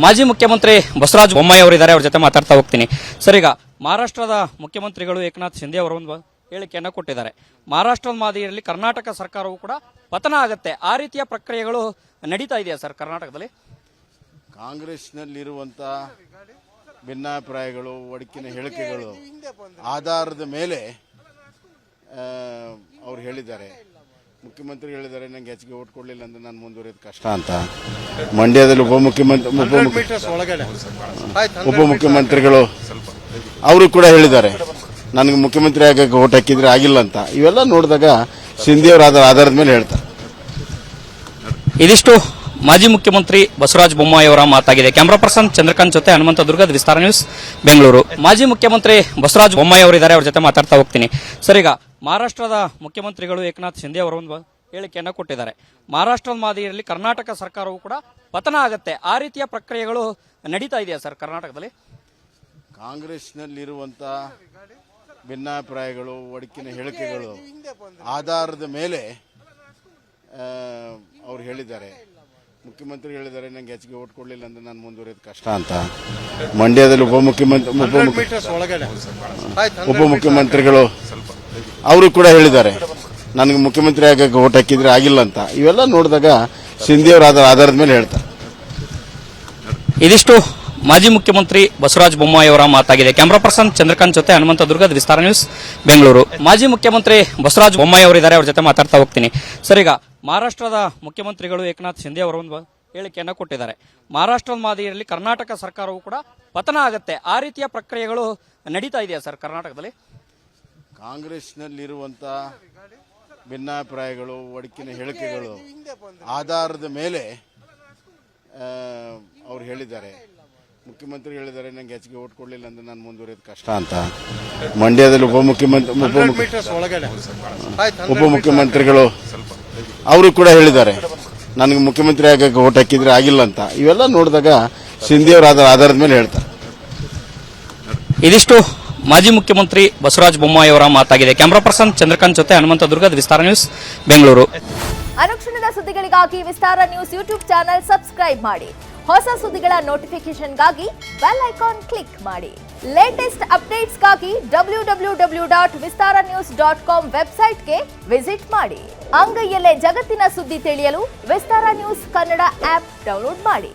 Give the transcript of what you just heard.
ಮಾಜಿ ಮುಖ್ಯಮಂತ್ರಿ ಬಸವರಾಜ ಬೊಮ್ಮಾಯಿ ಅವರಿದ್ದಾರೆ, ಅವರ ಜೊತೆ ಮಾತಾಡ್ತಾ ಹೋಗ್ತೀನಿ. ಸರ್, ಈಗ ಮಹಾರಾಷ್ಟ್ರದ ಮುಖ್ಯಮಂತ್ರಿಗಳು ಏಕನಾಥ್ ಶಿಂದೆ ಅವರು ಒಂದು ಹೇಳಿಕೆಯನ್ನು ಕೊಟ್ಟಿದ್ದಾರೆ. ಮಹಾರಾಷ್ಟ್ರದ ಮಾದರಿಯಲ್ಲಿ ಕರ್ನಾಟಕ ಸರ್ಕಾರವು ಕೂಡ ಪತನ ಆಗುತ್ತೆ, ಆ ರೀತಿಯ ಪ್ರಕ್ರಿಯೆಗಳು ನಡೀತಾ ಇದೆಯಾ ಸರ್ ಕರ್ನಾಟಕದಲ್ಲಿ? ಕಾಂಗ್ರೆಸ್ನಲ್ಲಿರುವಂಥ ಭಿನ್ನಾಭಿಪ್ರಾಯಗಳು, ಒಡಕಿನ ಹೇಳಿಕೆಗಳು ಆಧಾರದ ಮೇಲೆ ಅವ್ರು ಹೇಳಿದ್ದಾರೆ. ಮುಖ್ಯಮಂತ್ರಿ ಹೇಳಿದ್ದಾರೆ, ನಂಗೆ ಹೆಚ್ಚಿಗೆ ಓಟ್ ಕೊಡಲಿಲ್ಲ ಅಂದ್ರೆ ನಾನು ಮುಂದುವರಿಯೋದು ಕಷ್ಟ ಅಂತ. ಮಂಡ್ಯದಲ್ಲಿ ಉಪಮುಖ್ಯಮಂತ್ರಿಗಳು ಅವರು ಕೂಡ ಹೇಳಿದ್ದಾರೆ, ನನಗೆ ಮುಖ್ಯಮಂತ್ರಿ ಆಗಕ್ಕೆ ಓಟ್ ಹಾಕಿದ್ರೆ ಆಗಿಲ್ಲ ಅಂತ. ಇವೆಲ್ಲ ನೋಡಿದಾಗ ಸಿಂಧಿಯವರ ಆಧಾರದ ಮೇಲೆ ಹೇಳ್ತಾರೆ. ಇದಿಷ್ಟು ಮಾಜಿ ಮುಖ್ಯಮಂತ್ರಿ ಬಸವರಾಜ ಬೊಮ್ಮಾಯಿ ಅವರ ಮಾತಾಗಿದೆ. ಕ್ಯಾಮರಾ ಪರ್ಸನ್ ಚಂದ್ರಕಾಂತ್ ಜೊತೆ ಹನುಮಂತ ದುರ್ಗದ ವಿಸ್ತಾರ ನ್ಯೂಸ್, ಬೆಂಗಳೂರು. ಮಾಜಿ ಮುಖ್ಯಮಂತ್ರಿ ಬಸವರಾಜ ಬೊಮ್ಮಾಯಿ ಅವರಿದ್ದಾರೆ, ಅವರ ಜೊತೆ ಮಾತಾಡ್ತಾ ಹೋಗ್ತೀನಿ. ಸರ್, ಈಗ ಮಹಾರಾಷ್ಟ್ರದ ಮುಖ್ಯಮಂತ್ರಿಗಳು ಏಕನಾಥ್ ಶಿಂದೆ ಅವರು ಒಂದು ಹೇಳಿಕೆಯನ್ನು ಕೊಟ್ಟಿದ್ದಾರೆ. ಮಹಾರಾಷ್ಟ್ರದ ಮಾದರಿಯಲ್ಲಿ ಕರ್ನಾಟಕ ಸರ್ಕಾರವು ಕೂಡ ಪತನ ಆಗುತ್ತೆ, ಆ ರೀತಿಯ ಪ್ರಕ್ರಿಯೆಗಳು ನಡೀತಾ ಇದೆಯಾ ಸರ್ ಕರ್ನಾಟಕದಲ್ಲಿ? ಕಾಂಗ್ರೆಸ್ನಲ್ಲಿರುವಂಥ ಭಿನ್ನಾಭಿಪ್ರಾಯಗಳು, ಒಡಕಿನ ಹೇಳಿಕೆಗಳು ಆಧಾರದ ಮೇಲೆ ಅವ್ರು ಹೇಳಿದ್ದಾರೆ. ಮುಖ್ಯಮಂತ್ರಿ ಹೇಳಿದ್ದಾರೆ, ನಂಗೆ ಹೆಚ್ಚಿಗೆ ಓಟ್ ಕೊಡಲಿಲ್ಲ ಅಂದ್ರೆ ನಾನು ಮುಂದುವರಿಯೋದು ಕಷ್ಟ ಅಂತ. ಮಂಡ್ಯದಲ್ಲಿ ಉಪಮುಖ್ಯಮಂತ್ರಿಗಳು ಅವರು ಕೂಡ ಹೇಳಿದ್ದಾರೆ, ನನಗೆ ಮುಖ್ಯಮಂತ್ರಿ ಆಗಕ್ಕೆ ಓಟ್ ಹಾಕಿದ್ರೆ ಆಗಿಲ್ಲ ಅಂತ. ಇವೆಲ್ಲ ನೋಡಿದಾಗ ಸಿಂಧಿಯವರ ಆಧಾರದ ಮೇಲೆ ಹೇಳ್ತಾರೆ. ಇದಿಷ್ಟು ಮಾಜಿ ಮುಖ್ಯಮಂತ್ರಿ ಬಸವರಾಜ ಬೊಮ್ಮಾಯಿ ಅವರ ಮಾತಾಗಿದೆ. ಕ್ಯಾಮರಾ ಪರ್ಸನ್ ಚಂದ್ರಕಾಂತ್ ಜೊತೆ ಹನುಮಂತ ದುರ್ಗದ ವಿಸ್ತಾರ ನ್ಯೂಸ್, ಬೆಂಗಳೂರು. ಮಾಜಿ ಮುಖ್ಯಮಂತ್ರಿ ಬಸವರಾಜ ಬೊಮ್ಮಾಯಿ ಅವರಿದ್ದಾರೆ, ಅವರ ಜೊತೆ ಮಾತಾಡ್ತಾ ಹೋಗ್ತೀನಿ. ಸರ್, ಈಗ ಮಹಾರಾಷ್ಟ್ರದ ಮುಖ್ಯಮಂತ್ರಿಗಳು ಏಕನಾಥ್ ಶಿಂದೆ ಅವರು ಒಂದು ಹೇಳಿಕೆಯನ್ನು ಕೊಟ್ಟಿದ್ದಾರೆ. ಮಹಾರಾಷ್ಟ್ರದ ಮಾದರಿಯಲ್ಲಿ ಕರ್ನಾಟಕ ಸರ್ಕಾರವು ಕೂಡ ಪತನ ಆಗುತ್ತೆ, ಆ ರೀತಿಯ ಪ್ರಕ್ರಿಯೆಗಳು ನಡೀತಾ ಇದೆಯಾ ಸರ್ ಕರ್ನಾಟಕದಲ್ಲಿ? ಕಾಂಗ್ರೆಸ್ನಲ್ಲಿರುವಂಥ ಭಿನ್ನಾಭಿಪ್ರಾಯಗಳು, ಒಡಕಿನ ಹೇಳಿಕೆಗಳು ಆಧಾರದ ಮೇಲೆ ಅವ್ರು ಹೇಳಿದ್ದಾರೆ. ಮುಖ್ಯಮಂತ್ರಿ ಹೇಳಿದ್ದಾರೆ, ನಂಗೆ ಹೆಚ್ಚಿಗೆ ಓಟ್ ಕೊಡಲಿಲ್ಲ ಅಂದ್ರೆ ನಾನು ಮುಂದುವರಿಯೋದು ಕಷ್ಟ ಅಂತ. ಮಂಡ್ಯದಲ್ಲಿ ಉಪಮುಖ್ಯಮಂತ್ರಿಗಳು ಅವರು ಕೂಡ ಹೇಳಿದ್ದಾರೆ, ನನಗೆ ಮುಖ್ಯಮಂತ್ರಿ ಆಗಕ್ಕೆ ಓಟ್ ಹಾಕಿದ್ರೆ ಆಗಿಲ್ಲ ಅಂತ. ಇವೆಲ್ಲ ನೋಡಿದಾಗ ಸಿಂಧಿಯವರ ಆಧಾರದ ಮೇಲೆ ಹೇಳ್ತಾರೆ. ಇದಿಷ್ಟು ಮಾಜಿ ಮುಖ್ಯಮಂತ್ರಿ ಬಸವರಾಜ ಬೊಮ್ಮಾಯಿ ಅವರ ಮಾತಾಗಿದೆ. ಕ್ಯಾಮರಾ ಪರ್ಸನ್ ಚಂದ್ರಕಾಂತ್ ಜೊತೆ ಹನುಮಂತ ದುರ್ಗದ ವಿಸ್ತಾರ ನ್ಯೂಸ್, ಬೆಂಗಳೂರು. ಅನುಕ್ಷಣದ ಸುದ್ದಿಗಳಿಗಾಗಿ ವಿಸ್ತಾರ ನ್ಯೂಸ್ ಯೂಟ್ಯೂಬ್ ಚಾನೆಲ್ ಸಬ್ಸ್ಕ್ರೈಬ್ ಮಾಡಿ. ಹೊಸ ಸುದ್ದಿಗಳ ನೋಟಿಫಿಕೇಶನ್ಗಾಗಿ ಬೆಲ್ ಐಕಾನ್ ಕ್ಲಿಕ್ ಮಾಡಿ. ಲೇಟೆಸ್ಟ್ ಅಪ್ಡೇಟ್ಸ್ಗಾಗಿ www.vistaranews.com ವೆಬ್ಸೈಟ್ಗೆ ವಿಸಿಟ್ ಮಾಡಿ. ಅಂಗೈಯಲ್ಲೇ ಜಗತ್ತಿನ ಸುದ್ದಿ ತಿಳಿಯಲು ವಿಸ್ತಾರ ನ್ಯೂಸ್ ಕನ್ನಡ ಆಪ್ ಡೌನ್ಲೋಡ್ ಮಾಡಿ.